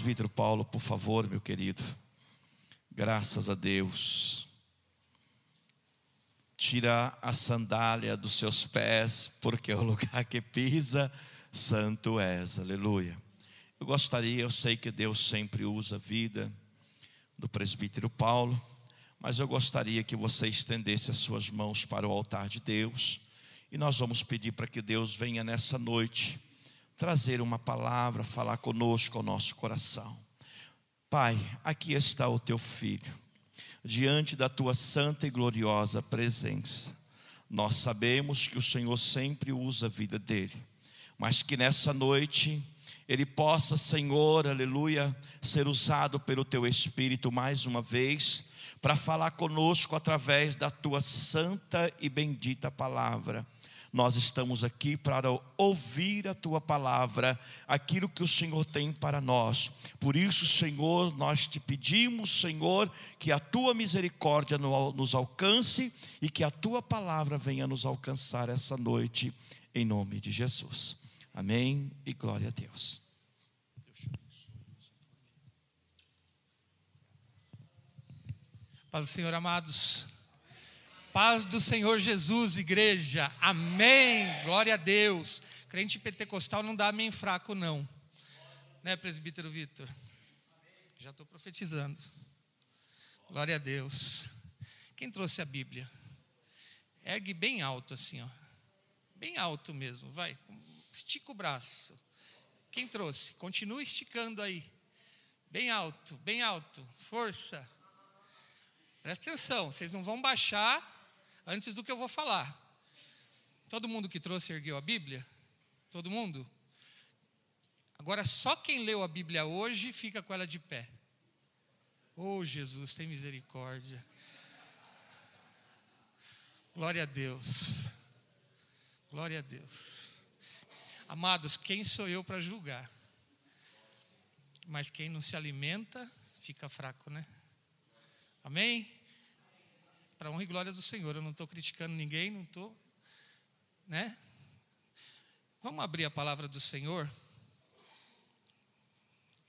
presbítero Paulo, por favor, meu querido. Graças a Deus. Tira a sandália dos seus pés, porque o lugar que pisa, santo és. Aleluia. Eu sei que Deus sempre usa a vida do presbítero Paulo, mas eu gostaria que você estendesse as suas mãos para o altar de Deus, e nós vamos pedir para que Deus venha nessa noite trazer uma palavra, falar conosco ao nosso coração. Pai, aqui está o teu filho, diante da tua santa e gloriosa presença. Nós sabemos que o Senhor sempre usa a vida dele, mas que nessa noite ele possa, Senhor, aleluia, ser usado pelo teu Espírito mais uma vez, para falar conosco através da tua santa e bendita palavra. Nós estamos aqui para ouvir a tua palavra, aquilo que o Senhor tem para nós. Por isso, Senhor, nós te pedimos, Senhor, que a tua misericórdia nos alcance e que a tua palavra venha nos alcançar essa noite, em nome de Jesus. Amém e glória a Deus. Paz do Senhor, amados. Paz do Senhor Jesus, igreja. Amém. Glória a Deus. Crente pentecostal não dá amém fraco, não. Né, presbítero Vitor? Já estou profetizando. Glória a Deus. Quem trouxe a Bíblia? Ergue bem alto assim, ó. Bem alto mesmo, vai. Estica o braço. Quem trouxe? Continua esticando aí. Bem alto, força. Presta atenção, vocês não vão baixar antes do que eu vou falar. Todo mundo que trouxe ergueu a Bíblia? Todo mundo? Agora só quem leu a Bíblia hoje fica com ela de pé. Oh Jesus, tem misericórdia. Glória a Deus. Glória a Deus. Amados, quem sou eu para julgar? Mas quem não se alimenta, fica fraco, né? Amém? Para honra e glória do Senhor. Eu não estou criticando ninguém, não estou, né? Vamos abrir a palavra do Senhor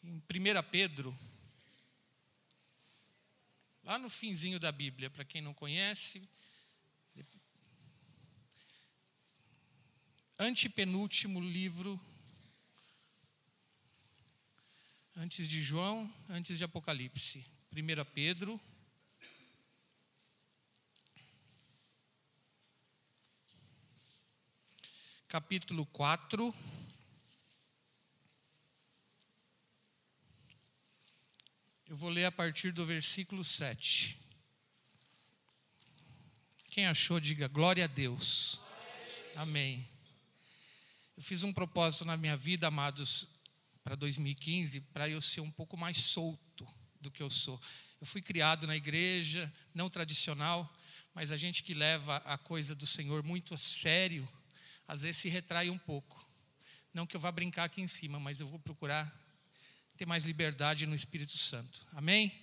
em 1 Pedro, lá no finzinho da Bíblia, para quem não conhece, antepenúltimo livro, antes de João, antes de Apocalipse. 1 Pedro, capítulo 4, eu vou ler a partir do versículo 7. Quem achou, diga glória a Deus. Amém. Eu fiz um propósito na minha vida, amados, para 2015, para eu ser um pouco mais solto do que eu sou. Eu fui criado na igreja, não tradicional, mas a gente que leva a coisa do Senhor muito a sério, às vezes se retrai um pouco. Não que eu vá brincar aqui em cima, mas eu vou procurar ter mais liberdade no Espírito Santo. Amém?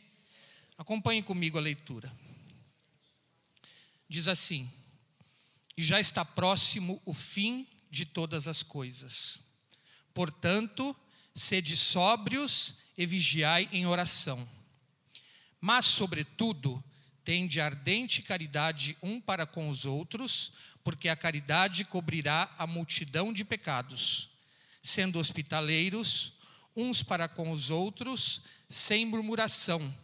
Acompanhem comigo a leitura. Diz assim: e já está próximo o fim de todas as coisas. Portanto, sede sóbrios e vigiai em oração. Mas, sobretudo, tende ardente caridade um para com os outros, porque a caridade cobrirá a multidão de pecados, sendo hospitaleiros uns para com os outros, sem murmuração.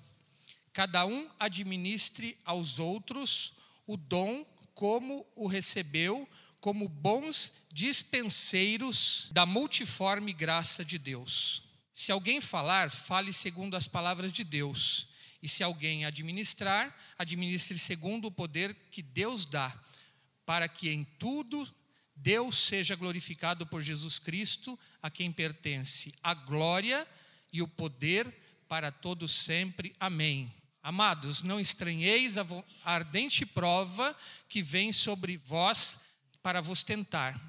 Cada um administre aos outros o dom como o recebeu, como bons dispenseiros da multiforme graça de Deus. Se alguém falar, fale segundo as palavras de Deus. E se alguém administrar, administre segundo o poder que Deus dá, para que em tudo Deus seja glorificado por Jesus Cristo, a quem pertence a glória e o poder para todos sempre. Amém. Amados, não estranheis a ardente prova que vem sobre vós para vos tentar,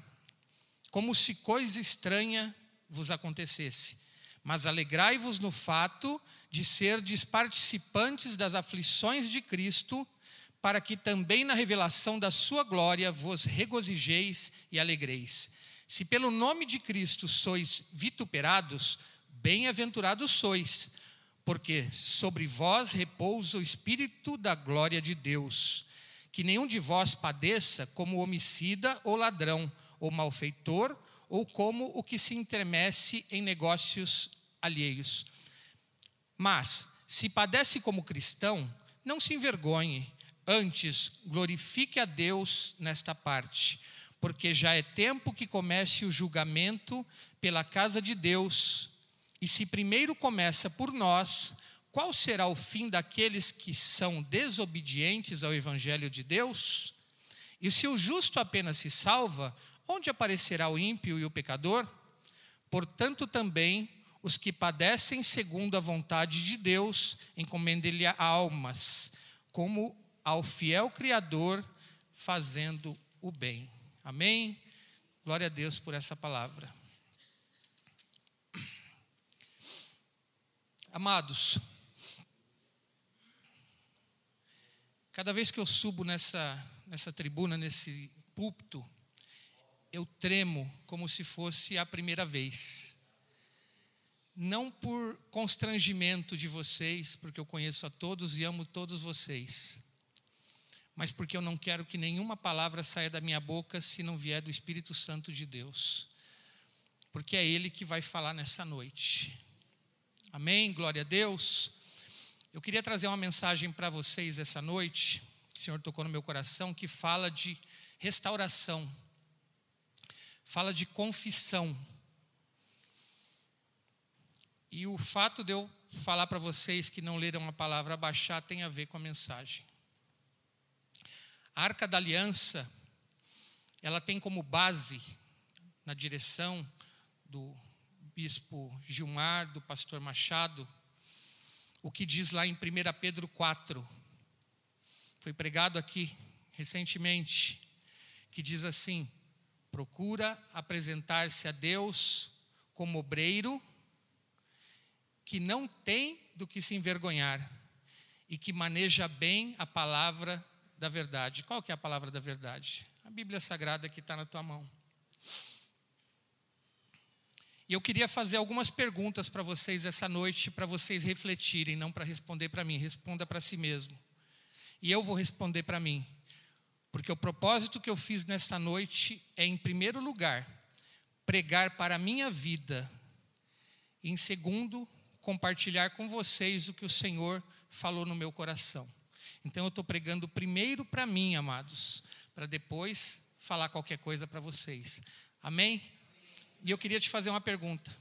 como se coisa estranha vos acontecesse. Mas alegrai-vos no fato de serdes participantes das aflições de Cristo, para que também na revelação da sua glória vos regozijeis e alegreis. Se pelo nome de Cristo sois vituperados, bem-aventurados sois, porque sobre vós repousa o Espírito da glória de Deus. Que nenhum de vós padeça como homicida ou ladrão, ou malfeitor, ou como o que se intermesse em negócios alheios. Mas, se padece como cristão, não se envergonhe, antes glorifique a Deus nesta parte, porque já é tempo que comece o julgamento pela casa de Deus. E se primeiro começa por nós, qual será o fim daqueles que são desobedientes ao Evangelho de Deus? E se o justo apenas se salva, onde aparecerá o ímpio e o pecador? Portanto, também os que padecem segundo a vontade de Deus, encomendem-lhe almas, como ao fiel Criador, fazendo o bem. Amém? Glória a Deus por essa palavra. Amados, cada vez que eu subo nessa tribuna, nesse púlpito, eu tremo como se fosse a primeira vez. Não por constrangimento de vocês, porque eu conheço a todos e amo todos vocês, mas porque eu não quero que nenhuma palavra saia da minha boca se não vier do Espírito Santo de Deus, porque é Ele que vai falar nessa noite. Amém? Glória a Deus. Eu queria trazer uma mensagem para vocês essa noite, que o Senhor tocou no meu coração, que fala de restauração, fala de confissão. E o fato de eu falar para vocês que não leram a palavra abaixar tem a ver com a mensagem. A Arca da Aliança, ela tem como base, na direção do bispo Gilmar, do pastor Machado, o que diz lá em 1 Pedro 4. Foi pregado aqui recentemente, que diz assim: procura apresentar-se a Deus como obreiro, que não tem do que se envergonhar e que maneja bem a palavra da verdade. Qual que é a palavra da verdade? A Bíblia Sagrada que está na tua mão. E eu queria fazer algumas perguntas para vocês essa noite, para vocês refletirem, não para responder para mim, responda para si mesmo. E eu vou responder para mim, porque o propósito que eu fiz nessa noite é, em primeiro lugar, pregar para a minha vida, e em segundo, compartilhar com vocês o que o Senhor falou no meu coração. Então eu estou pregando primeiro para mim, amados, para depois falar qualquer coisa para vocês. Amém? E eu queria te fazer uma pergunta.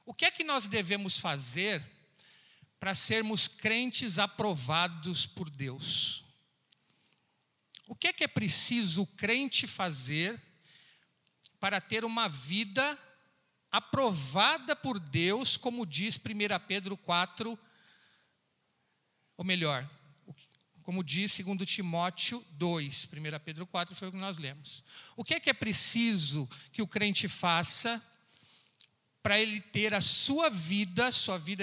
O que é que nós devemos fazer para sermos crentes aprovados por Deus? O que é preciso o crente fazer para ter uma vida aprovada por Deus, como diz 1 Pedro 4, ou melhor, como diz 2 Timóteo 2, 1 Pedro 4 foi o que nós lemos. O que é preciso que o crente faça para ele ter a sua vida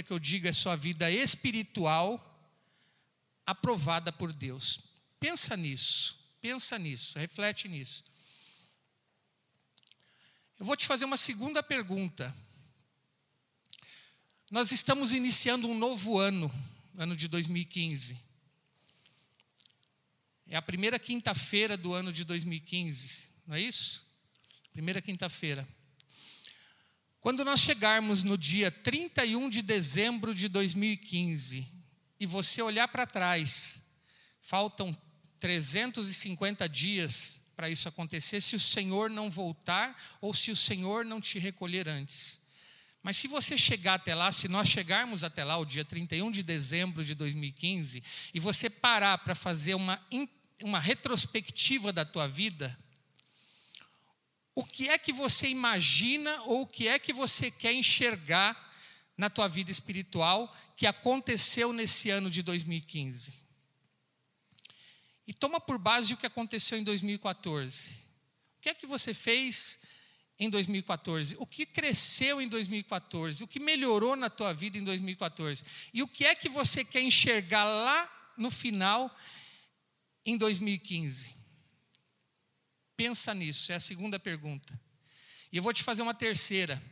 que eu digo é sua vida espiritual, aprovada por Deus? Pensa nisso, reflete nisso. Eu vou te fazer uma segunda pergunta. Nós estamos iniciando um novo ano de 2015. É a primeira quinta-feira do ano de 2015, não é isso? Primeira quinta-feira. Quando nós chegarmos no dia 31 de dezembro de 2015, e você olhar para trás, faltam 350 dias para isso acontecer, se o Senhor não voltar, ou se o Senhor não te recolher antes. Mas se você chegar até lá, se nós chegarmos até lá, o dia 31 de dezembro de 2015, e você parar para fazer uma retrospectiva da tua vida, o que é que você imagina ou o que é que você quer enxergar na tua vida espiritual que aconteceu nesse ano de 2015? E toma por base o que aconteceu em 2014. O que é que você fez em 2014? O que cresceu em 2014? O que melhorou na tua vida em 2014? E o que é que você quer enxergar lá no final em 2015? Pensa nisso, é a segunda pergunta. E eu vou te fazer uma terceira.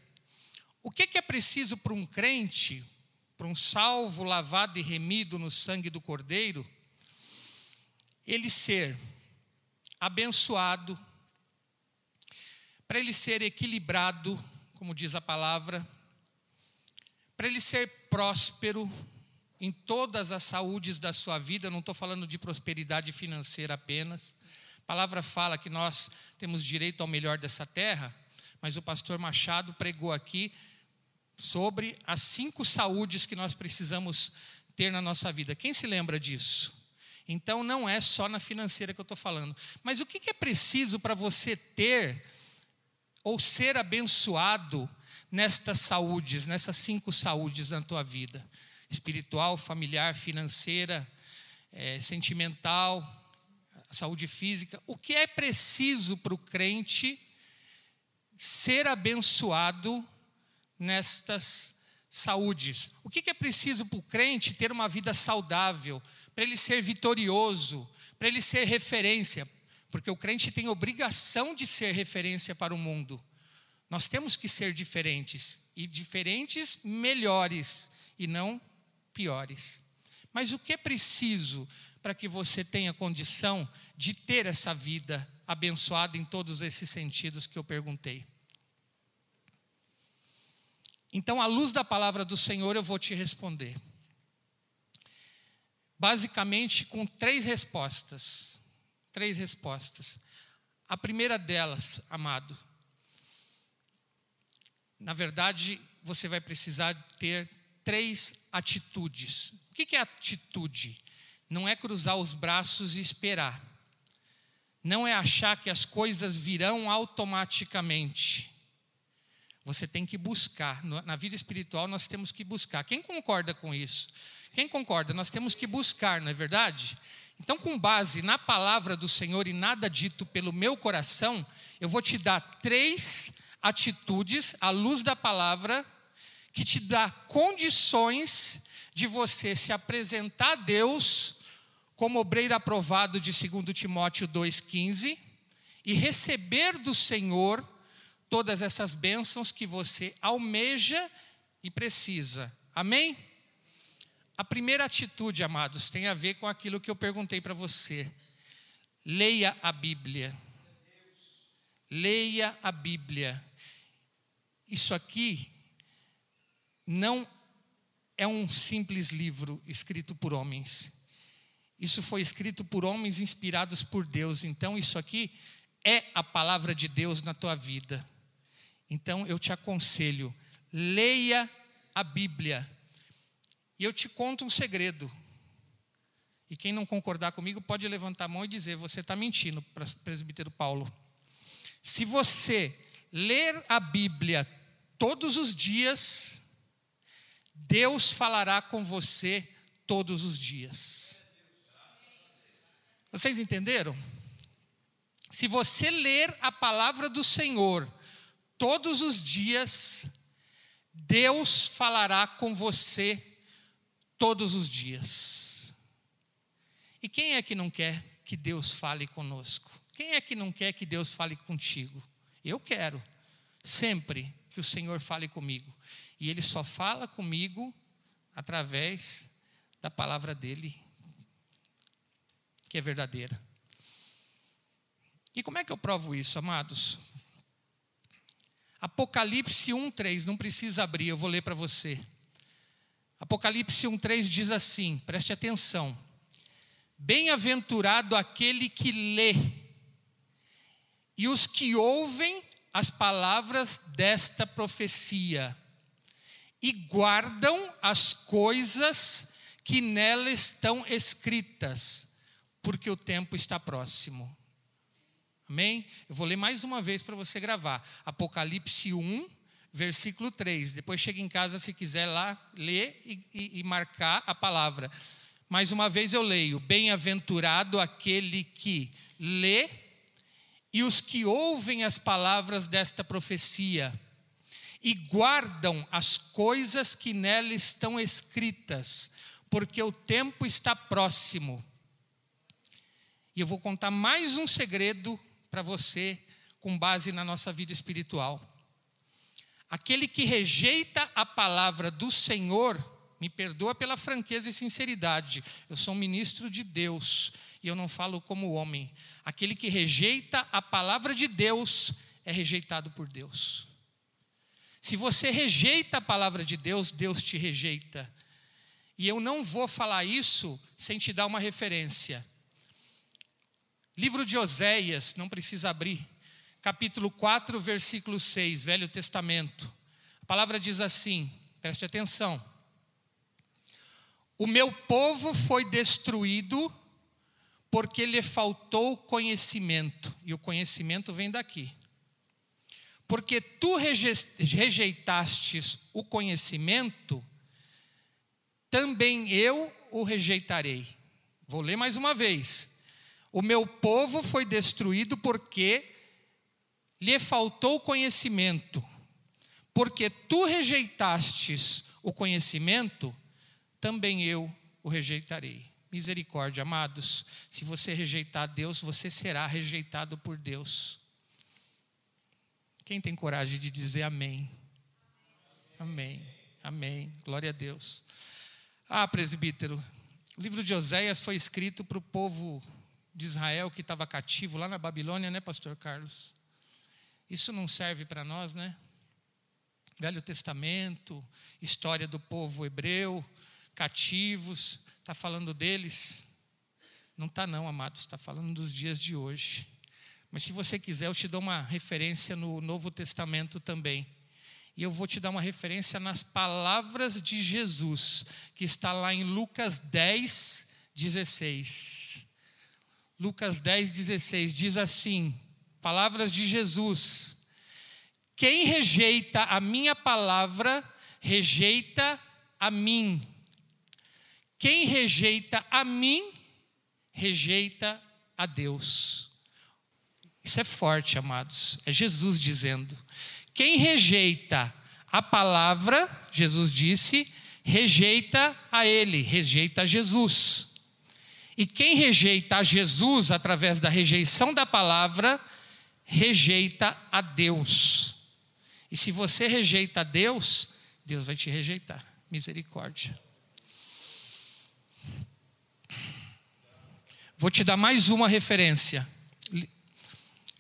O que é preciso para um crente, para um salvo, lavado e remido no sangue do Cordeiro? Ele ser abençoado, para ele ser equilibrado, como diz a palavra, para ele ser próspero em todas as saúdes da sua vida. Eu não estou falando de prosperidade financeira apenas. A palavra fala que nós temos direito ao melhor dessa terra, mas o pastor Machado pregou aqui sobre as 5 saúdes que nós precisamos ter na nossa vida. Quem se lembra disso? Então não é só na financeira que eu estou falando. Mas o que é preciso para você ter ou ser abençoado nestas saúdes, nessas 5 saúdes na tua vida? Espiritual, familiar, financeira, sentimental, saúde física. O que é preciso para o crente ser abençoado nestas saúdes? O que é preciso para o crente ter uma vida saudável, para ele ser vitorioso, para ele ser referência? Porque o crente tem obrigação de ser referência para o mundo. Nós temos que ser diferentes, e diferentes melhores, e não piores. Mas o que é preciso para que você tenha condição de ter essa vida abençoada em todos esses sentidos que eu perguntei? Então, à luz da palavra do Senhor, eu vou te responder. Basicamente, com 3 respostas. 3 respostas. A primeira delas, amado, na verdade, você vai precisar ter 3 atitudes. O que é atitude? Não é cruzar os braços e esperar. Não é achar que as coisas virão automaticamente. Você tem que buscar. Na vida espiritual nós temos que buscar. Quem concorda com isso? Quem concorda? Nós temos que buscar, não é verdade? Então, com base na palavra do Senhor e nada dito pelo meu coração, eu vou te dar 3 atitudes à luz da palavra que te dá condições de você se apresentar a Deus como obreiro aprovado de 2 Timóteo 2,15 e receber do Senhor todas essas bênçãos que você almeja e precisa. Amém? A primeira atitude, amados, tem a ver com aquilo que eu perguntei para você. Leia a Bíblia. Leia a Bíblia. Isso aqui não é um simples livro escrito por homens. Isso foi escrito por homens inspirados por Deus. Então, isso aqui é a palavra de Deus na tua vida. Então, eu te aconselho, leia a Bíblia. E eu te conto um segredo. E quem não concordar comigo pode levantar a mão e dizer: você está mentindo, presbítero Paulo. Se você ler a Bíblia todos os dias, Deus falará com você todos os dias. Vocês entenderam? Se você ler a palavra do Senhor todos os dias, Deus falará com você todos os dias. E quem é que não quer que Deus fale conosco? Quem é que não quer que Deus fale contigo? Eu quero sempre que o Senhor fale comigo. E Ele só fala comigo através da palavra dEle, que é verdadeira. E como é que eu provo isso, amados? Apocalipse 1:3, não precisa abrir, eu vou ler para você. Apocalipse 1:3 diz assim, preste atenção: bem-aventurado aquele que lê e os que ouvem as palavras desta profecia e guardam as coisas que nela estão escritas, porque o tempo está próximo. Amém? Eu vou ler mais uma vez para você gravar. Apocalipse 1, versículo 3. Depois chega em casa, se quiser lá, ler e marcar a palavra. Mais uma vez eu leio: bem-aventurado aquele que lê e os que ouvem as palavras desta profecia e guardam as coisas que nela estão escritas, porque o tempo está próximo. E eu vou contar mais um segredo para você, com base na nossa vida espiritual. Aquele que rejeita a palavra do Senhor, me perdoa pela franqueza e sinceridade, eu sou um ministro de Deus e eu não falo como homem. Aquele que rejeita a palavra de Deus é rejeitado por Deus. Se você rejeita a palavra de Deus, Deus te rejeita. E eu não vou falar isso sem te dar uma referência. Livro de Oséias, não precisa abrir. Capítulo 4, versículo 6, Velho Testamento. A palavra diz assim, preste atenção. O meu povo foi destruído porque lhe faltou conhecimento. E o conhecimento vem daqui. Porque tu rejeitastes o conhecimento, também eu o rejeitarei. Vou ler mais uma vez. O meu povo foi destruído porque lhe faltou conhecimento. Porque tu rejeitastes o conhecimento, também eu o rejeitarei. Misericórdia, amados. Se você rejeitar Deus, você será rejeitado por Deus. Quem tem coragem de dizer amém? Amém, amém, glória a Deus. Presbítero, o livro de Oséias foi escrito para o povo de Israel que estava cativo lá na Babilônia, né, pastor Carlos? Isso não serve para nós, né? Velho Testamento, história do povo hebreu, cativos, está falando deles? Não está não, amados, está falando dos dias de hoje. Mas se você quiser, eu te dou uma referência no Novo Testamento também. E eu vou te dar uma referência nas palavras de Jesus, que está lá em Lucas 10, 16. Lucas 10, 16, diz assim, palavras de Jesus. Quem rejeita a minha palavra, rejeita a mim. Quem rejeita a mim, rejeita a Deus. Isso é forte, amados. É Jesus dizendo. Quem rejeita a palavra, Jesus disse, rejeita a Ele, rejeita a Jesus. E quem rejeita a Jesus, através da rejeição da palavra, rejeita a Deus. E se você rejeita a Deus, Deus vai te rejeitar. Misericórdia. Vou te dar mais uma referência.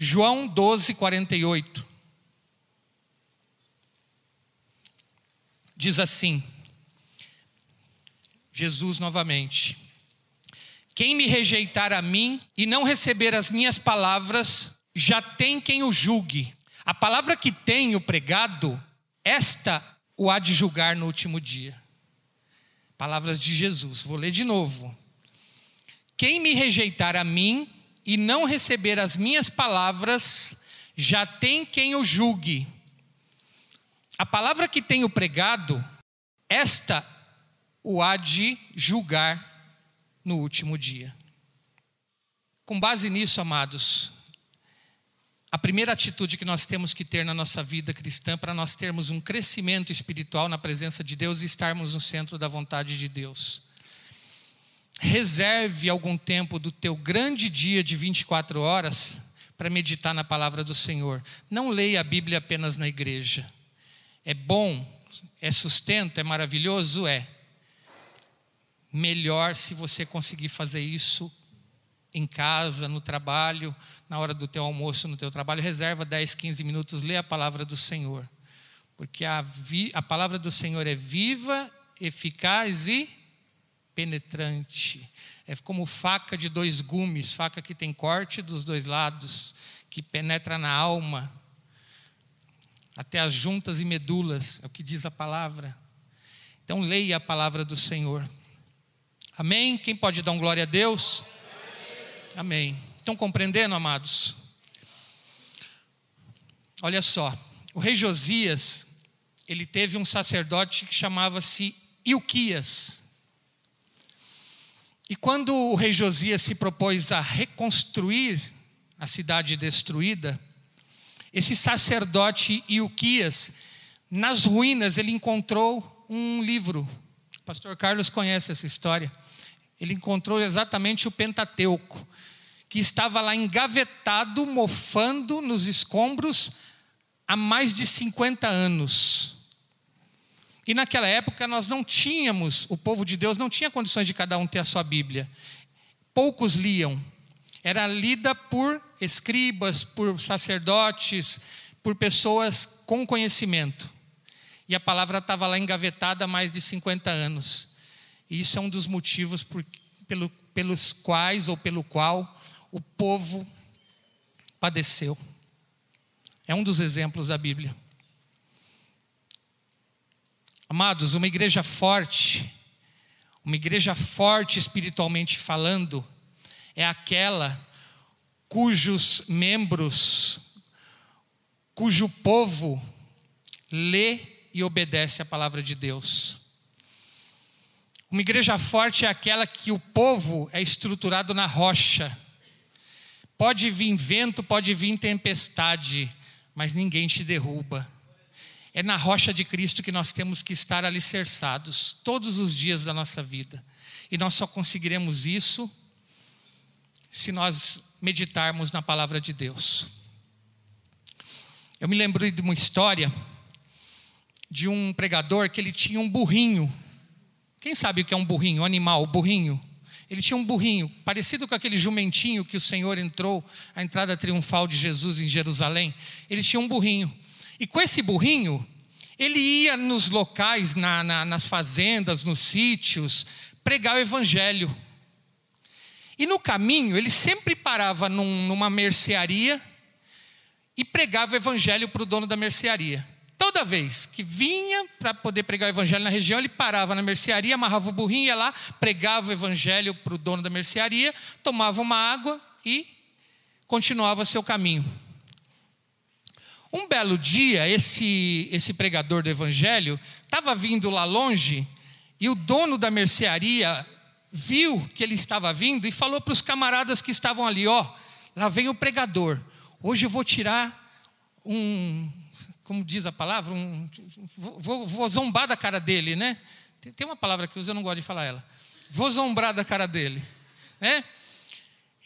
João 12, 48. Diz assim, Jesus novamente. Quem me rejeitar a mim e não receber as minhas palavras, já tem quem o julgue. A palavra que tenho pregado, esta o há de julgar no último dia. Palavras de Jesus, vou ler de novo. Quem me rejeitar a mim e não receber as minhas palavras, já tem quem o julgue. A palavra que tenho pregado, esta o há de julgar no último dia. Com base nisso, amados, a primeira atitude que nós temos que ter na nossa vida cristã, para nós termos um crescimento espiritual na presença de Deus e estarmos no centro da vontade de Deus. Reserve algum tempo do teu grande dia de 24 horas para meditar na palavra do Senhor. Não leia a Bíblia apenas na igreja. É bom, é sustento, é maravilhoso, é. Melhor se você conseguir fazer isso em casa, no trabalho, na hora do teu almoço, no teu trabalho. Reserva 10, 15 minutos, lê a palavra do Senhor. Porque a palavra do Senhor é viva, eficaz e penetrante. É como faca de dois gumes, faca que tem corte dos dois lados, que penetra na alma, até as juntas e medulas, é o que diz a palavra. Então leia a palavra do Senhor. Amém? Quem pode dar um glória a Deus? Amém. Estão compreendendo, amados? Olha só, o rei Josias, ele teve um sacerdote que chamava-se Ilquias. E quando o rei Josias se propôs a reconstruir a cidade destruída, esse sacerdote Ilquias, nas ruínas, ele encontrou um livro. O pastor Carlos conhece essa história. Ele encontrou exatamente o Pentateuco, que estava lá engavetado, mofando nos escombros, há mais de 50 anos. E naquela época nós não tínhamos, o povo de Deus não tinha condições de cada um ter a sua Bíblia. Poucos liam. Era lida por escribas, por sacerdotes, por pessoas com conhecimento. E a palavra estava lá engavetada há mais de 50 anos. E isso é um dos motivos pelos quais ou pelo qual o povo padeceu. É um dos exemplos da Bíblia. Amados, uma igreja forte espiritualmente falando, é aquela cujos membros, cujo povo lê e obedece a palavra de Deus. Uma igreja forte é aquela que o povo é estruturado na rocha. Pode vir vento, pode vir tempestade, mas ninguém te derruba. É na rocha de Cristo que nós temos que estar alicerçados todos os dias da nossa vida. E nós só conseguiremos isso se nós meditarmos na palavra de Deus. Eu me lembrei de uma história de um pregador que ele tinha um burrinho. Quem sabe o que é um burrinho? Um animal, burrinho. Ele tinha um burrinho, parecido com aquele jumentinho que o Senhor entrou, a entrada triunfal de Jesus em Jerusalém. Ele tinha um burrinho. E com esse burrinho, ele ia nos locais, nas fazendas, nos sítios, pregar o evangelho. E no caminho, ele sempre parava numa mercearia e pregava o evangelho para o dono da mercearia. Toda vez que vinha para poder pregar o evangelho na região, ele parava na mercearia, amarrava o burrinho, ia lá, pregava o evangelho para o dono da mercearia, tomava uma água e continuava seu caminho. Um belo dia, esse pregador do evangelho estava vindo lá longe e o dono da mercearia viu que ele estava vindo e falou para os camaradas que estavam ali: ó, lá vem o pregador, hoje eu vou tirar como diz a palavra, vou zombar da cara dele, né? Tem uma palavra que usa, eu não gosto de falar ela. Vou zombar da cara dele, né?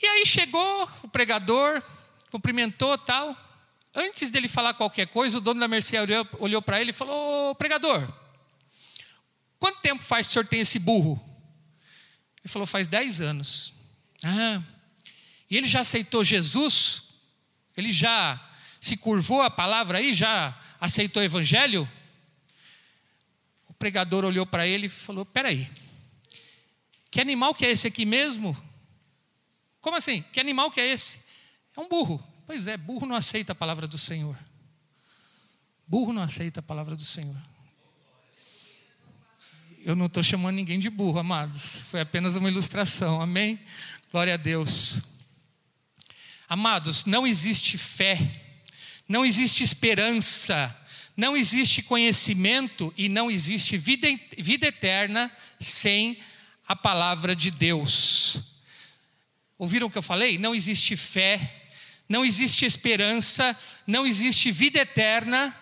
E aí chegou o pregador, cumprimentou, tal. Antes dele falar qualquer coisa, o dono da mercearia olhou para ele e falou: ô, pregador, quanto tempo faz que o senhor tem esse burro? Ele falou: faz 10 anos. Ah, e ele já aceitou Jesus? Ele já se curvou a palavra aí? Já aceitou o evangelho? O pregador olhou para ele e falou: peraí, que animal que é esse aqui mesmo? Como assim? Que animal que é esse? É um burro. Pois é, burro não aceita a palavra do Senhor. Burro não aceita a palavra do Senhor. Eu não estou chamando ninguém de burro, amados. Foi apenas uma ilustração, amém? Glória a Deus. Amados, não existe fé, não existe esperança, não existe conhecimento e não existe vida eterna sem a palavra de Deus. Ouviram o que eu falei? Não existe fé, não existe esperança, não existe vida eterna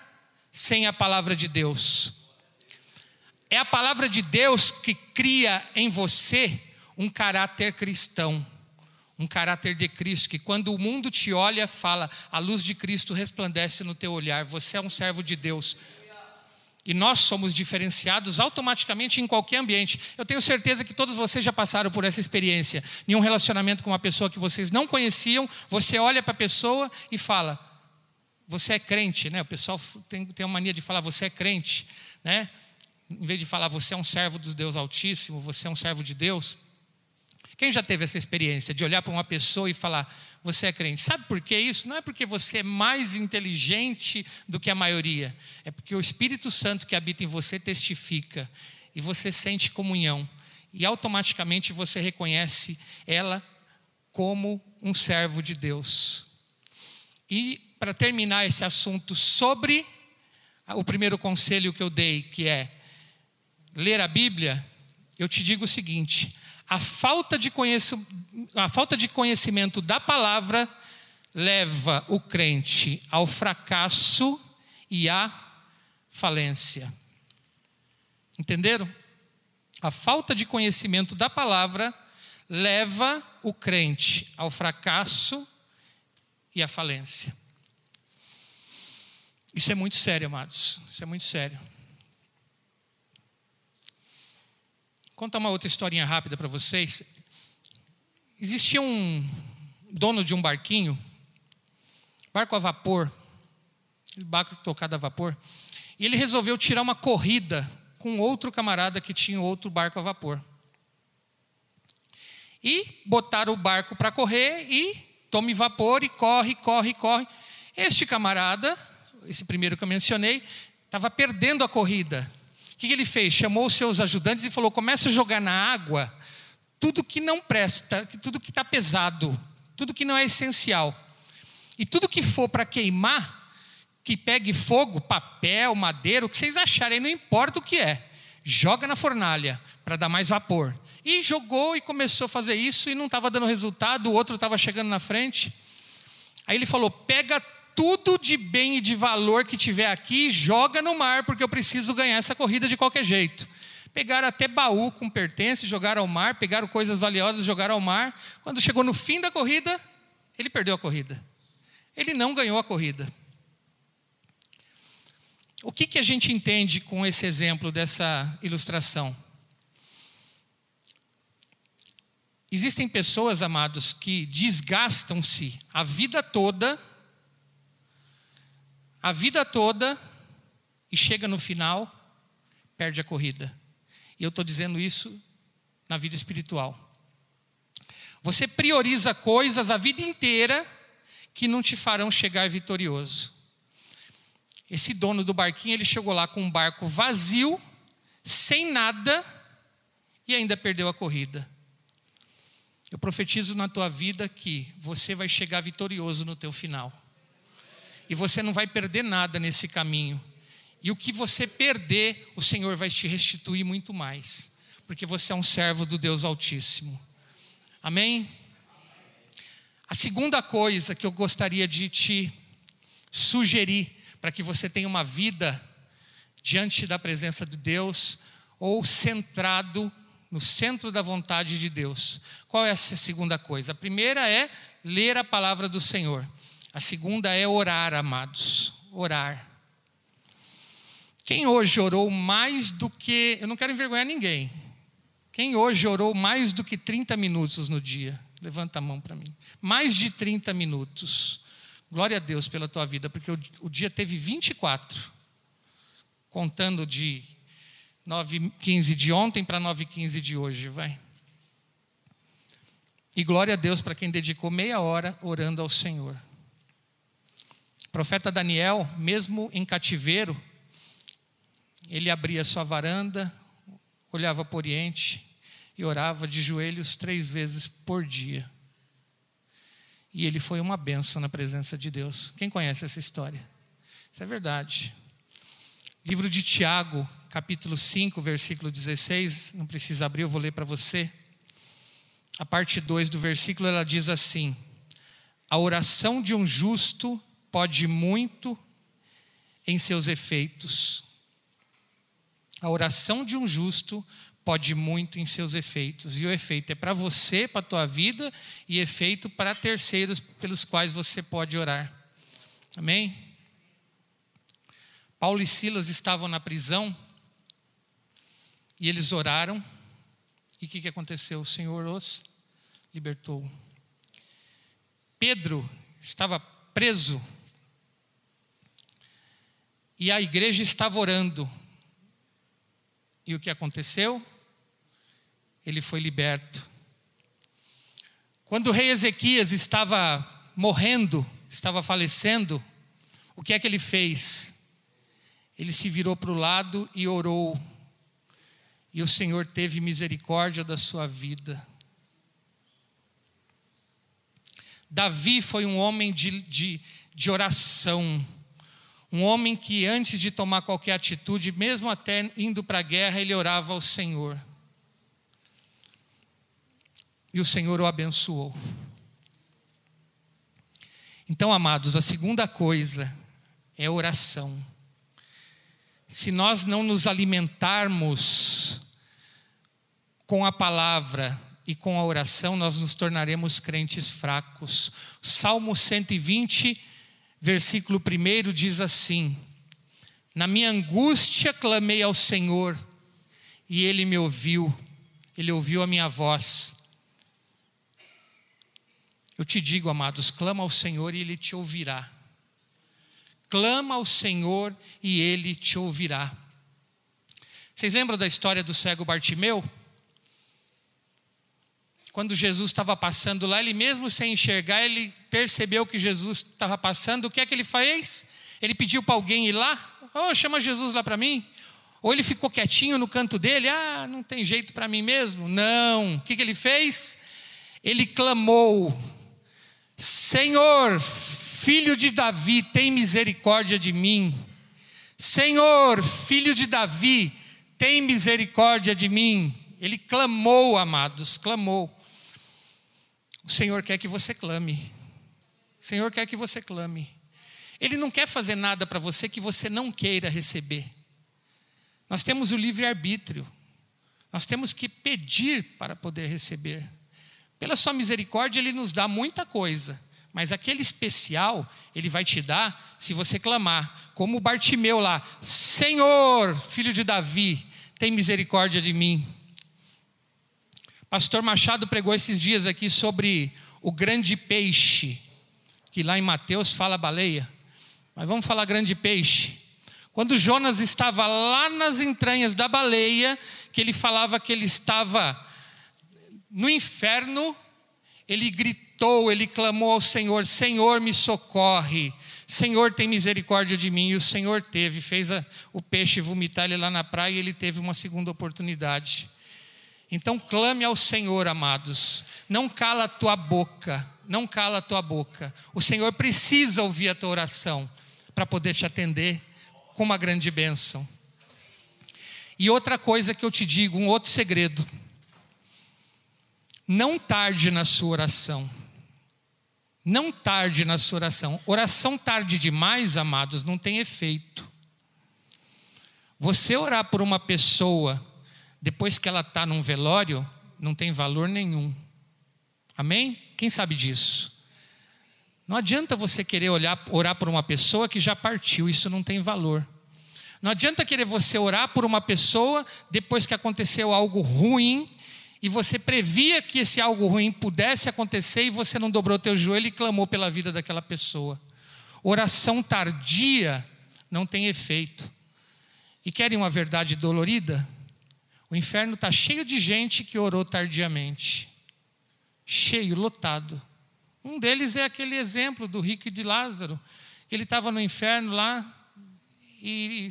sem a palavra de Deus. É a palavra de Deus que cria em você um caráter cristão, um caráter de Cristo, que quando o mundo te olha, fala: a luz de Cristo resplandece no teu olhar, você é um servo de Deus. E nós somos diferenciados automaticamente em qualquer ambiente. Eu tenho certeza que todos vocês já passaram por essa experiência. Em um relacionamento com uma pessoa que vocês não conheciam, você olha para a pessoa e fala: você é crente, né? O pessoal tem uma mania de falar: você é crente, né? Em vez de falar: você é um servo do Deus Altíssimo, você é um servo de Deus. Quem já teve essa experiência de olhar para uma pessoa e falar: você é crente? Sabe por que isso? Não é porque você é mais inteligente do que a maioria. É porque o Espírito Santo que habita em você testifica. E você sente comunhão. E automaticamente você reconhece ela como um servo de Deus. E para terminar esse assunto sobre o primeiro conselho que eu dei, que é ler a Bíblia, eu te digo o seguinte: a falta de conhecimento da palavra leva o crente ao fracasso e à falência. Entenderam? A falta de conhecimento da palavra leva o crente ao fracasso e à falência. Isso é muito sério, amados. Isso é muito sério. Vou contar uma outra historinha rápida para vocês. Existia um dono de um barquinho, barco a vapor, barco tocado a vapor, e ele resolveu tirar uma corrida com outro camarada que tinha outro barco a vapor. E botaram o barco para correr e tome vapor e corre. Este camarada, esse primeiro que eu mencionei, estava perdendo a corrida. O que ele fez? Chamou os seus ajudantes e falou: começa a jogar na água tudo que não presta, tudo que está pesado, tudo que não é essencial. E tudo que for para queimar, que pegue fogo, papel, madeira, o que vocês acharem, não importa o que é, joga na fornalha para dar mais vapor. E jogou e começou a fazer isso e não estava dando resultado, o outro estava chegando na frente. Aí ele falou: pega tudo de bem e de valor que tiver aqui e joga no mar, porque eu preciso ganhar essa corrida de qualquer jeito. Pegaram até baú com pertences, jogaram ao mar, pegaram coisas valiosas, jogaram ao mar. Quando chegou no fim da corrida, ele perdeu a corrida. Ele não ganhou a corrida. O que a gente entende com esse exemplo dessa ilustração? Existem pessoas, amados, que desgastam-se a vida toda, e chega no final, perde a corrida. E eu estou dizendo isso na vida espiritual. Você prioriza coisas a vida inteira que não te farão chegar vitorioso. Esse dono do barquinho, ele chegou lá com um barco vazio, sem nada, e ainda perdeu a corrida. Eu profetizo na tua vida que você vai chegar vitorioso no teu final. E você não vai perder nada nesse caminho. E o que você perder, o Senhor vai te restituir muito mais. Porque você é um servo do Deus Altíssimo. Amém? A segunda coisa que eu gostaria de te sugerir, para que você tenha uma vida diante da presença de Deus, ou centrado no centro da vontade de Deus. Qual é essa segunda coisa? A primeira é ler a palavra do Senhor. A segunda é orar, amados. Orar. Quem hoje orou mais do que... Eu não quero envergonhar ninguém. Quem hoje orou mais do que 30 minutos no dia? Levanta a mão para mim. Mais de 30 minutos. Glória a Deus pela tua vida, porque o dia teve 24. Contando de 9h15 de ontem para 9h15 de hoje, vai. E glória a Deus para quem dedicou meia hora orando ao Senhor. O profeta Daniel, mesmo em cativeiro, ele abria sua varanda, olhava para o Oriente e orava de joelhos 3 vezes por dia. E ele foi uma bênção na presença de Deus. Quem conhece essa história? Isso é verdade. Livro de Tiago, capítulo 5, versículo 16, não precisa abrir, eu vou ler para você. A parte 2 do versículo, ela diz assim: a oração de um justo pode muito em seus efeitos. A oração de um justo pode muito em seus efeitos. E o efeito é para você, para a tua vida, e efeito para terceiros pelos quais você pode orar. Amém? Paulo e Silas estavam na prisão e eles oraram. E o que aconteceu? O Senhor os libertou. Pedro estava preso e a igreja estava orando. E o que aconteceu? Ele foi liberto. Quando o rei Ezequias estava morrendo, estava falecendo, o que é que ele fez? Ele se virou para o lado e orou. E o Senhor teve misericórdia da sua vida. Davi foi um homem de oração. Um homem que antes de tomar qualquer atitude, mesmo até indo para a guerra, ele orava ao Senhor. E o Senhor o abençoou. Então, amados, a segunda coisa é oração. Se nós não nos alimentarmos com a palavra e com a oração, nós nos tornaremos crentes fracos. Salmo 120, versículo 1 diz assim: na minha angústia clamei ao Senhor, e Ele me ouviu, Ele ouviu a minha voz. Eu te digo, amados, clama ao Senhor e Ele te ouvirá. Clama ao Senhor e Ele te ouvirá. Vocês lembram da história do cego Bartimeu? Quando Jesus estava passando lá, ele mesmo sem enxergar, ele percebeu que Jesus estava passando. O que é que ele fez? Ele pediu para alguém ir lá. Oh, chama Jesus lá para mim. Ou ele ficou quietinho no canto dele. Ah, não tem jeito para mim mesmo. Não. O que ele fez? Ele clamou: Senhor, filho de Davi, tem misericórdia de mim. Senhor, filho de Davi, tem misericórdia de mim. Ele clamou, amados, clamou. O Senhor quer que você clame. O Senhor quer que você clame. Ele não quer fazer nada para você que você não queira receber. Nós temos o livre-arbítrio. Nós temos que pedir para poder receber. Pela sua misericórdia, Ele nos dá muita coisa. Mas aquele especial, Ele vai te dar se você clamar. Como o Bartimeu lá: Senhor, filho de Davi, tem misericórdia de mim. Pastor Machado pregou esses dias aqui sobre o grande peixe, que lá em Mateus fala baleia. Mas vamos falar grande peixe. Quando Jonas estava lá nas entranhas da baleia, que ele falava que ele estava no inferno, ele gritou, ele clamou ao Senhor: Senhor, me socorre, Senhor, tem misericórdia de mim. E o Senhor fez o peixe vomitar ele lá na praia, e ele teve uma segunda oportunidade. Então clame ao Senhor, amados. Não cala a tua boca, não cala a tua boca. O Senhor precisa ouvir a tua oração para poder te atender com uma grande bênção. E outra coisa que eu te digo, um outro segredo: não tarde na sua oração. Não tarde na sua oração. Oração tarde demais, amados, não tem efeito. Você orar por uma pessoa depois que ela está num velório, não tem valor nenhum. Amém? Quem sabe disso? Não adianta você querer orar por uma pessoa que já partiu, isso não tem valor. Não adianta querer você orar por uma pessoa depois que aconteceu algo ruim, e você previa que esse algo ruim pudesse acontecer, e você não dobrou teu joelho e clamou pela vida daquela pessoa. Oração tardia não tem efeito. E querem uma verdade dolorida? O inferno está cheio de gente que orou tardiamente. Cheio, lotado. Um deles é aquele exemplo do rico e de Lázaro. Ele estava no inferno lá e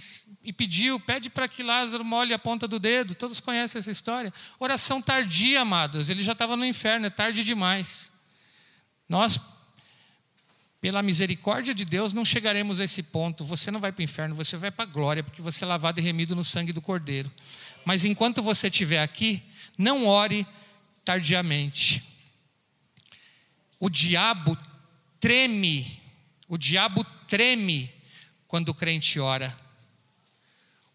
pede para que Lázaro molhe a ponta do dedo. Todos conhecem essa história. Oração tardia, amados. Ele já estava no inferno, é tarde demais. Nós, pela misericórdia de Deus, não chegaremos a esse ponto. Você não vai para o inferno, você vai para a glória, porque você é lavado e remido no sangue do Cordeiro. Mas enquanto você estiver aqui, não ore tardiamente. O diabo treme quando o crente ora.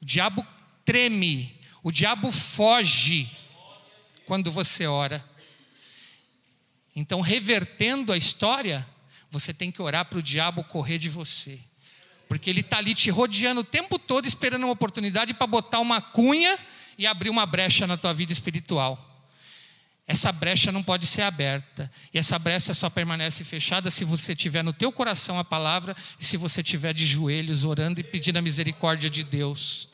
O diabo treme, o diabo foge quando você ora. Então, revertendo a história, você tem que orar para o diabo correr de você. Porque ele está ali te rodeando o tempo todo, esperando uma oportunidade para botar uma cunha e abrir uma brecha na tua vida espiritual. Essa brecha não pode ser aberta. E essa brecha só permanece fechada se você tiver no teu coração a palavra e se você tiver de joelhos orando e pedindo a misericórdia de Deus.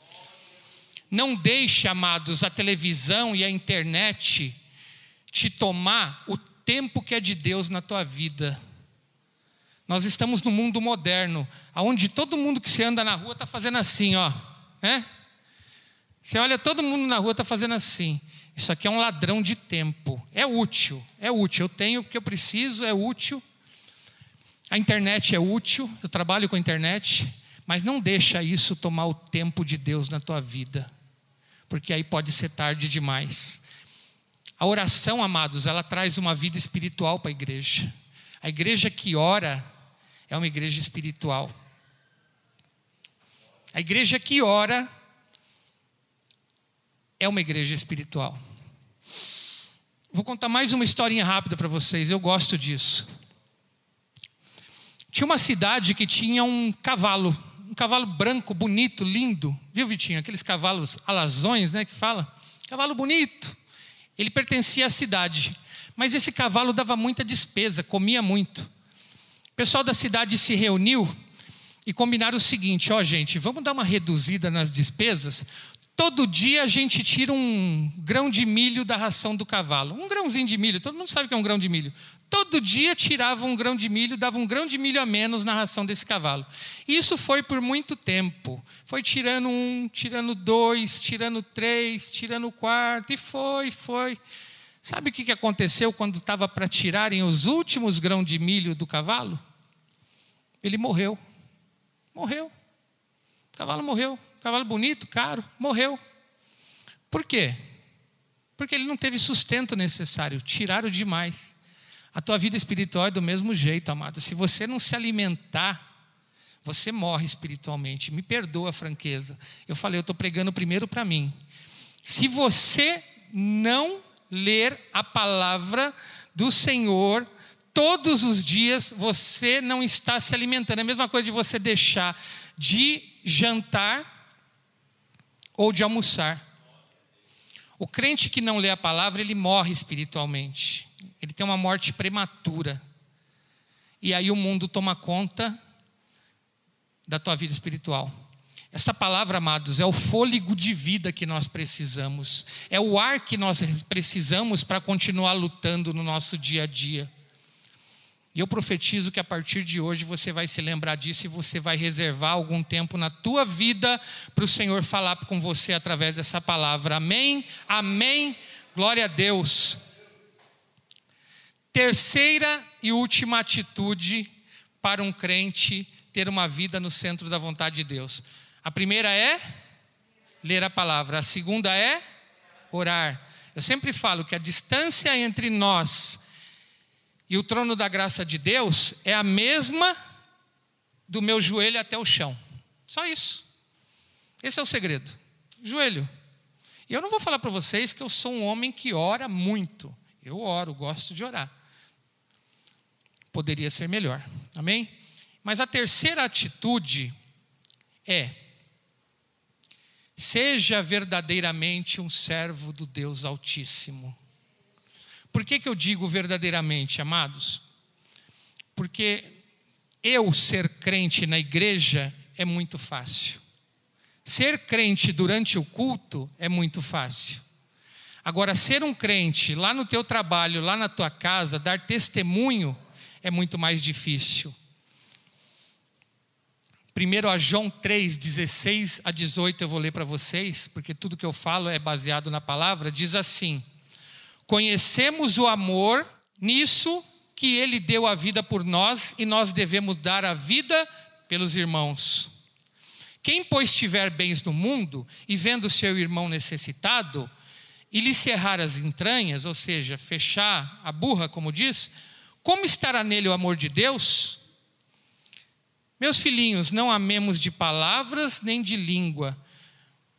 Não deixe, amados, a televisão e a internet te tomar o tempo que é de Deus na tua vida. Nós estamos no mundo moderno, onde todo mundo que você anda na rua está fazendo assim, ó, né? Você olha, todo mundo na rua está fazendo assim. Isso aqui é um ladrão de tempo. É útil. Eu tenho porque eu preciso, é útil. A internet é útil, eu trabalho com a internet, mas não deixa isso tomar o tempo de Deus na tua vida, porque aí pode ser tarde demais. A oração, amados, ela traz uma vida espiritual para a igreja. A igreja que ora é uma igreja espiritual. A igreja que ora é uma igreja espiritual. Vou contar mais uma historinha rápida para vocês, eu gosto disso. Tinha uma cidade que tinha um cavalo branco, bonito, lindo. Viu, Vitinho? Aqueles cavalos alazões, né, que fala. Cavalo bonito. Ele pertencia à cidade. Mas esse cavalo dava muita despesa, comia muito. O pessoal da cidade se reuniu e combinaram o seguinte: ó, gente, vamos dar uma reduzida nas despesas. Todo dia a gente tira um grão de milho da ração do cavalo. Um grãozinho de milho, todo mundo sabe o que é um grão de milho. Todo dia tirava um grão de milho, dava um grão de milho a menos na ração desse cavalo. Isso foi por muito tempo. Foi tirando um, tirando dois, tirando três, tirando o quarto, e foi. Sabe o que aconteceu quando estava para tirarem os últimos grãos de milho do cavalo? Ele morreu. Morreu. O cavalo morreu. Cavalo bonito, caro, morreu. Por quê? Porque ele não teve sustento necessário. Tiraram demais. A tua vida espiritual é do mesmo jeito, amado. Se você não se alimentar, você morre espiritualmente. Me perdoa a franqueza. Eu falei, eu estou pregando primeiro para mim. Se você não ler a palavra do Senhor todos os dias, você não está se alimentando. É a mesma coisa de você deixar de jantar ou de almoçar. O crente que não lê a palavra, ele morre espiritualmente. Ele tem uma morte prematura. E aí o mundo toma conta da tua vida espiritual. Essa palavra, amados, é o fôlego de vida que nós precisamos. É o ar que nós precisamos para continuar lutando no nosso dia a dia. E eu profetizo que a partir de hoje você vai se lembrar disso e você vai reservar algum tempo na tua vida para o Senhor falar com você através dessa palavra. Amém? Amém? Glória a Deus. Terceira e última atitude para um crente ter uma vida no centro da vontade de Deus. A primeira é ler a palavra. A segunda é orar. Eu sempre falo que a distância entre nós e o trono da graça de Deus é a mesma do meu joelho até o chão. Só isso. Esse é o segredo. Joelho. E eu não vou falar para vocês que eu sou um homem que ora muito. Eu oro, gosto de orar. Poderia ser melhor. Amém? Mas a terceira atitude é: seja verdadeiramente um servo do Deus Altíssimo. Por que eu digo verdadeiramente, amados? Porque eu ser crente na igreja é muito fácil. Ser crente durante o culto é muito fácil. Agora, ser um crente lá no teu trabalho, lá na tua casa, dar testemunho, é muito mais difícil. 1 João 3, 16 a 18 eu vou ler para vocês, porque tudo que eu falo é baseado na palavra. Diz assim: conhecemos o amor, nisso que Ele deu a vida por nós, e nós devemos dar a vida pelos irmãos. Quem, pois, tiver bens no mundo, e vendo seu irmão necessitado, e lhe cerrar as entranhas, ou seja, fechar a burra, como diz, como estará nele o amor de Deus? Meus filhinhos, não amemos de palavras nem de língua,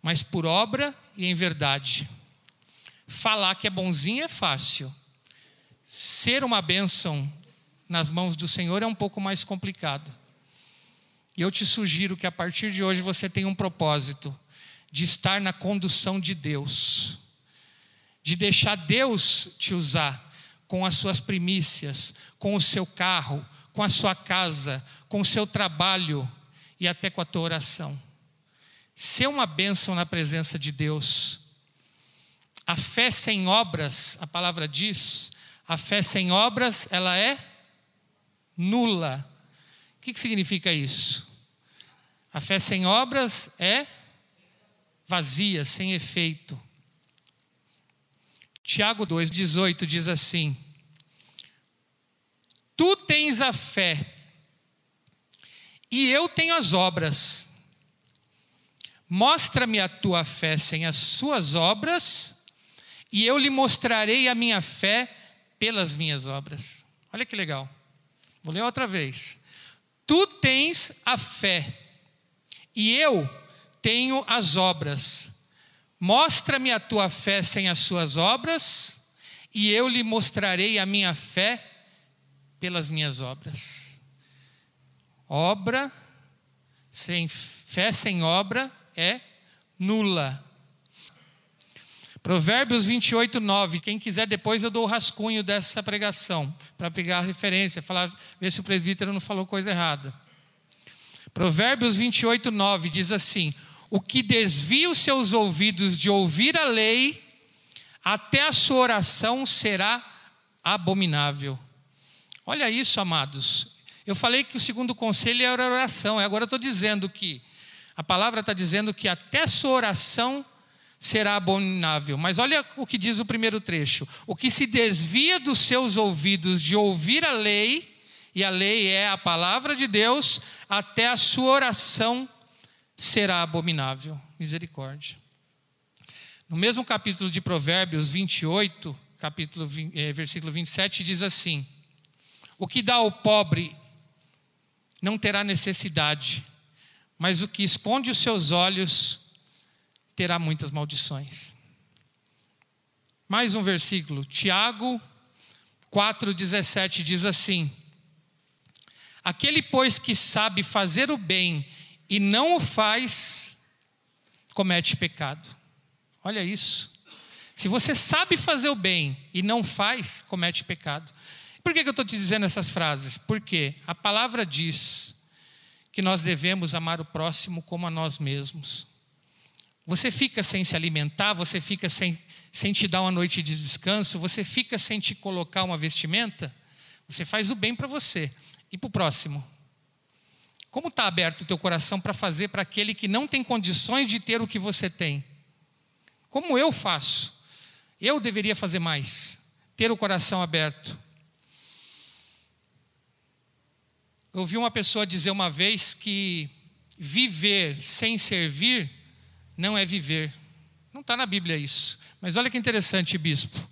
mas por obra e em verdade. Falar que é bonzinho é fácil. Ser uma bênção nas mãos do Senhor é um pouco mais complicado. E eu te sugiro que a partir de hoje você tenha um propósito de estar na condução de Deus, de deixar Deus te usar com as suas primícias, com o seu carro, com a sua casa, com o seu trabalho e até com a tua oração. Ser uma bênção na presença de Deus. A fé sem obras, a palavra diz, a fé sem obras, ela é nula. O que significa isso? A fé sem obras é vazia, sem efeito. Tiago 2,18 diz assim: tu tens a fé, e eu tenho as obras. Mostra-me a tua fé sem as suas obras, e eu lhe mostrarei a minha fé pelas minhas obras. Olha que legal. Vou ler outra vez. Tu tens a fé, e eu tenho as obras. Mostra-me a tua fé sem as suas obras, e eu lhe mostrarei a minha fé pelas minhas obras. Fé sem obra é nula. Provérbios 28, 9. Quem quiser depois eu dou o rascunho dessa pregação, para pegar a referência, ver se o presbítero não falou coisa errada. Provérbios 28, 9 diz assim: o que desvia os seus ouvidos de ouvir a lei, até a sua oração será abominável. Olha isso, amados. Eu falei que o segundo conselho era a oração. Agora eu estou dizendo que a palavra está dizendo que até a sua oração será abominável. Mas olha o que diz o primeiro trecho: o que se desvia dos seus ouvidos de ouvir a lei, e a lei é a palavra de Deus, até a sua oração será abominável. Misericórdia. No mesmo capítulo de Provérbios 28, versículo 27, diz assim: o que dá ao pobre não terá necessidade, mas o que esconde os seus olhos terá muitas maldições. Mais um versículo, Tiago 4,17 diz assim: aquele, pois, que sabe fazer o bem e não o faz, comete pecado. Olha isso. Se você sabe fazer o bem e não faz, comete pecado. Por que eu estou te dizendo essas frases? Porque a palavra diz que nós devemos amar o próximo como a nós mesmos. Você fica sem se alimentar, você fica sem te dar uma noite de descanso, você fica sem te colocar uma vestimenta, você faz o bem para você e para o próximo. Como está aberto o teu coração para fazer para aquele que não tem condições de ter o que você tem? Como eu faço? Eu deveria fazer mais, ter o coração aberto. Eu ouvi uma pessoa dizer uma vez que viver sem servir não é viver. Não está na Bíblia isso. Mas olha que interessante, bispo.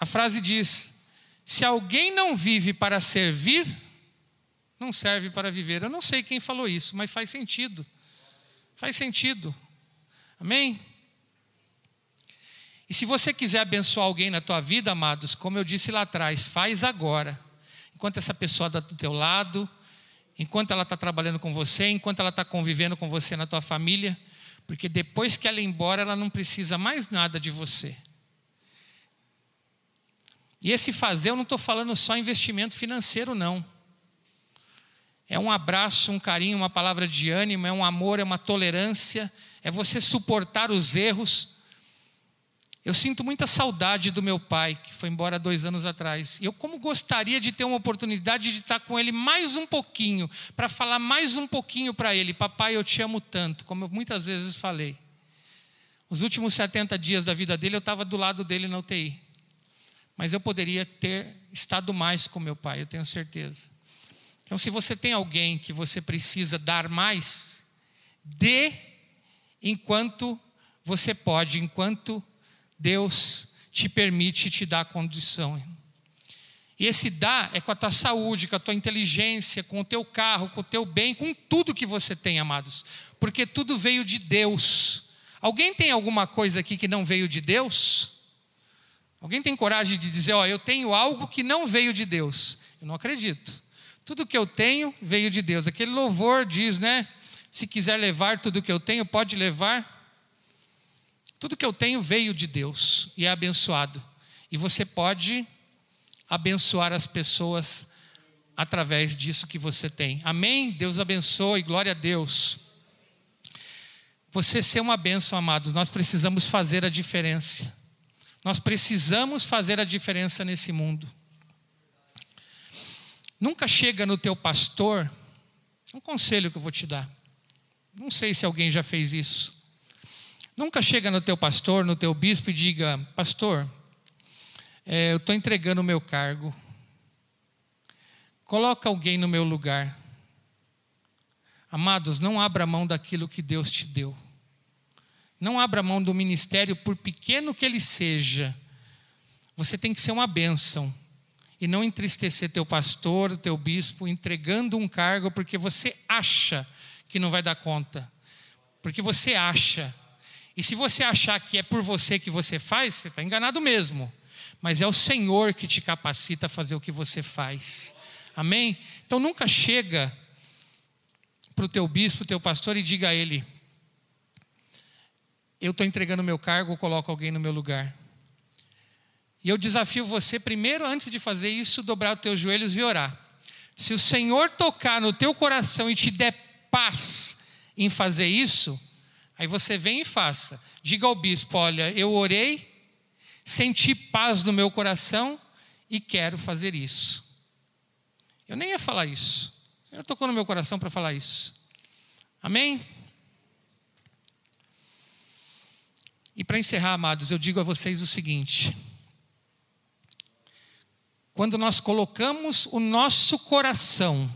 A frase diz: se alguém não vive para servir, não serve para viver. Eu não sei quem falou isso, mas faz sentido. Faz sentido. Amém? E se você quiser abençoar alguém na tua vida, amados, como eu disse lá atrás, faz agora. Enquanto essa pessoa está do teu lado, enquanto ela está trabalhando com você, enquanto ela está convivendo com você na tua família, porque depois que ela ir embora, ela não precisa mais nada de você. E esse fazer, eu não estou falando só investimento financeiro, não. É um abraço, um carinho, uma palavra de ânimo, é um amor, é uma tolerância, é você suportar os erros. Eu sinto muita saudade do meu pai, que foi embora 2 anos atrás. E eu como gostaria de ter uma oportunidade de estar com ele mais um pouquinho, para falar mais um pouquinho para ele: papai, eu te amo tanto, como eu muitas vezes falei. Os últimos 70 dias da vida dele, eu estava do lado dele na UTI. Mas eu poderia ter estado mais com meu pai, eu tenho certeza. Então, se você tem alguém que você precisa dar mais, dê enquanto você pode, enquanto Deus te permite, te dar condição. E esse dar é com a tua saúde, com a tua inteligência, com o teu carro, com o teu bem, com tudo que você tem, amados. Porque tudo veio de Deus. Alguém tem alguma coisa aqui que não veio de Deus? Alguém tem coragem de dizer: ó, eu tenho algo que não veio de Deus? Eu não acredito. Tudo que eu tenho veio de Deus. Aquele louvor diz, né? Se quiser levar tudo que eu tenho, pode levar. Tudo que eu tenho veio de Deus e é abençoado. E você pode abençoar as pessoas através disso que você tem. Amém? Deus abençoe, glória a Deus. Você ser uma bênção, amados, nós precisamos fazer a diferença. Nós precisamos fazer a diferença nesse mundo. Nunca chega no teu pastor, um conselho que eu vou te dar. Não sei se alguém já fez isso. Nunca chega no teu pastor, no teu bispo e diga: pastor, eu estou entregando o meu cargo. Coloca alguém no meu lugar. Amados, não abra mão daquilo que Deus te deu. Não abra mão do ministério, por pequeno que ele seja. Você tem que ser uma bênção. E não entristecer teu pastor, teu bispo, entregando um cargo porque você acha que não vai dar conta. Porque você acha. E se você achar que é por você que você faz, você está enganado mesmo. Mas é o Senhor que te capacita a fazer o que você faz. Amém? Então nunca chega para o teu bispo, teu pastor, e diga a ele: eu estou entregando o meu cargo, coloco alguém no meu lugar. E eu desafio você, primeiro, antes de fazer isso, dobrar os teus joelhos e orar. Se o Senhor tocar no teu coração e te der paz em fazer isso, aí você vem e faça. Diga ao bispo: olha, eu orei, senti paz no meu coração e quero fazer isso. Eu nem ia falar isso. O Senhor tocou no meu coração para falar isso. Amém? E para encerrar, amados, eu digo a vocês o seguinte: quando nós colocamos o nosso coração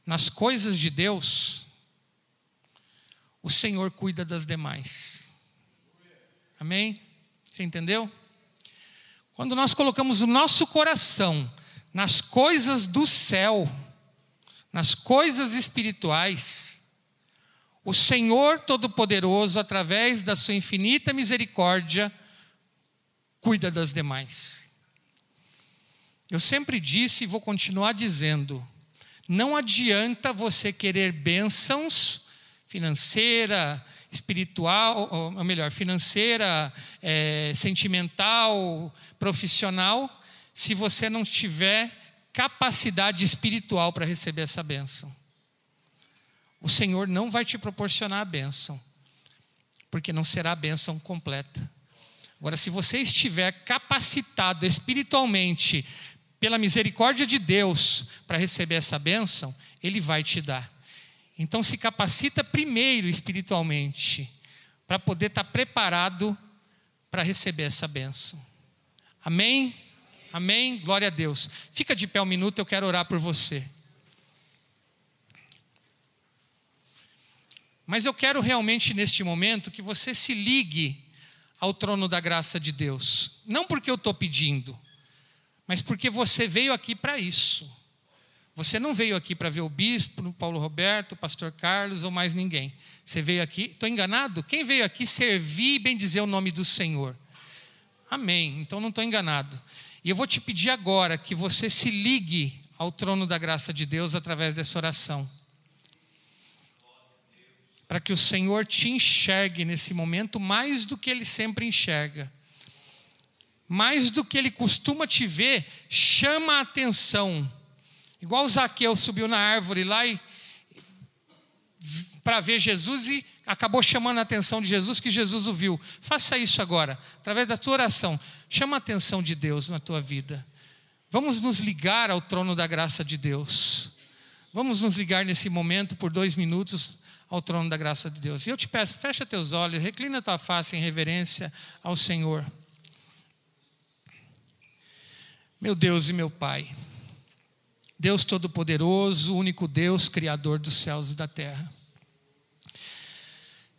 nas coisas de Deus, o Senhor cuida das demais. Amém? Você entendeu? Quando nós colocamos o nosso coração nas coisas do céu, nas coisas espirituais, o Senhor Todo-Poderoso, através da sua infinita misericórdia, cuida das demais. Eu sempre disse e vou continuar dizendo: não adianta você querer bênçãos financeira, espiritual, ou melhor, financeira, sentimental, profissional, se você não tiver capacidade espiritual para receber essa bênção. O Senhor não vai te proporcionar a bênção, porque não será a bênção completa. Agora, se você estiver capacitado espiritualmente, pela misericórdia de Deus, para receber essa bênção, Ele vai te dar. Então se capacita primeiro espiritualmente, para poder estar preparado para receber essa bênção. Amém? Amém? Glória a Deus. Fica de pé um minuto, eu quero orar por você. Mas eu quero realmente neste momento que você se ligue ao trono da graça de Deus. Não porque eu estou pedindo, mas porque você veio aqui para isso. Você não veio aqui para ver o bispo, o Paulo Roberto, o pastor Carlos ou mais ninguém. Você veio aqui, estou enganado? Quem veio aqui servir e bendizer o nome do Senhor? Amém, então não estou enganado. E eu vou te pedir agora que você se ligue ao trono da graça de Deus através dessa oração. Para que o Senhor te enxergue nesse momento mais do que Ele sempre enxerga. Mais do que Ele costuma te ver, chama a atenção. Igual o Zaqueu subiu na árvore lá para ver Jesus e acabou chamando a atenção de Jesus, que Jesus o viu. Faça isso agora, através da tua oração. Chama a atenção de Deus na tua vida. Vamos nos ligar ao trono da graça de Deus. Vamos nos ligar nesse momento por 2 minutos ao trono da graça de Deus. E eu te peço, fecha teus olhos, reclina a tua face em reverência ao Senhor. Meu Deus e meu Pai, Deus Todo-Poderoso, único Deus, Criador dos céus e da terra.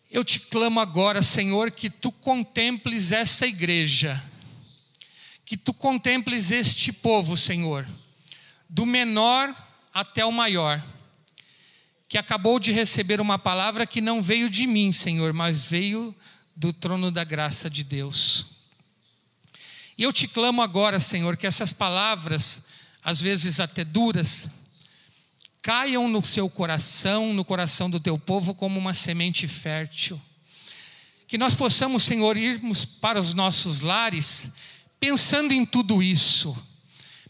Eu te clamo agora, Senhor, que Tu contemples essa igreja, que Tu contemples este povo, Senhor, do menor até o maior, que acabou de receber uma palavra que não veio de mim, Senhor, mas veio do trono da graça de Deus. E eu te clamo agora, Senhor, que essas palavras, às vezes até duras, caiam no seu coração, no coração do teu povo como uma semente fértil. Que nós possamos, Senhor, irmos para os nossos lares pensando em tudo isso.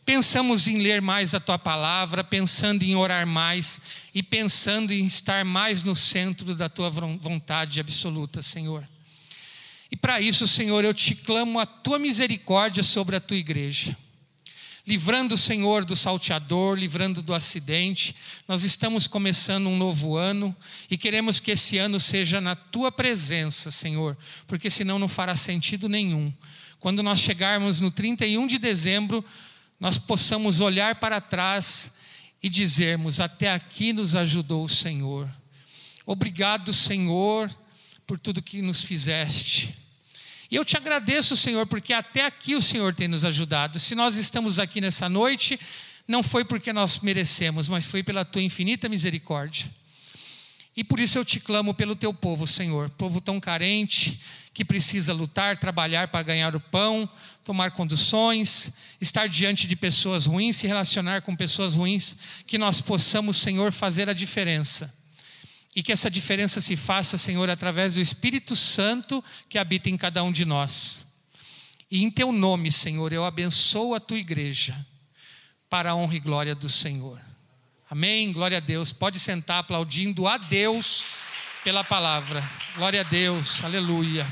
Pensamos em ler mais a Tua palavra, pensando em orar mais e pensando em estar mais no centro da Tua vontade absoluta, Senhor. E para isso, Senhor, eu te clamo a Tua misericórdia sobre a Tua igreja. Livrando, Senhor, do salteador, livrando do acidente. Nós estamos começando um novo ano e queremos que esse ano seja na Tua presença, Senhor, porque senão não fará sentido nenhum. Quando nós chegarmos no 31 de dezembro, nós possamos olhar para trás e dizermos: até aqui nos ajudou o Senhor. Obrigado, Senhor, por tudo que nos fizeste. E eu te agradeço, Senhor, porque até aqui o Senhor tem nos ajudado. Se nós estamos aqui nessa noite, não foi porque nós merecemos, mas foi pela Tua infinita misericórdia. E por isso eu te clamo pelo teu povo, Senhor. Povo tão carente, que precisa lutar, trabalhar para ganhar o pão, tomar conduções, estar diante de pessoas ruins, se relacionar com pessoas ruins. Que nós possamos, Senhor, fazer a diferença. E que essa diferença se faça, Senhor, através do Espírito Santo que habita em cada um de nós. E em teu nome, Senhor, eu abençoo a tua igreja, para a honra e glória do Senhor. Amém, glória a Deus. Pode sentar aplaudindo a Deus pela palavra. Glória a Deus, aleluia.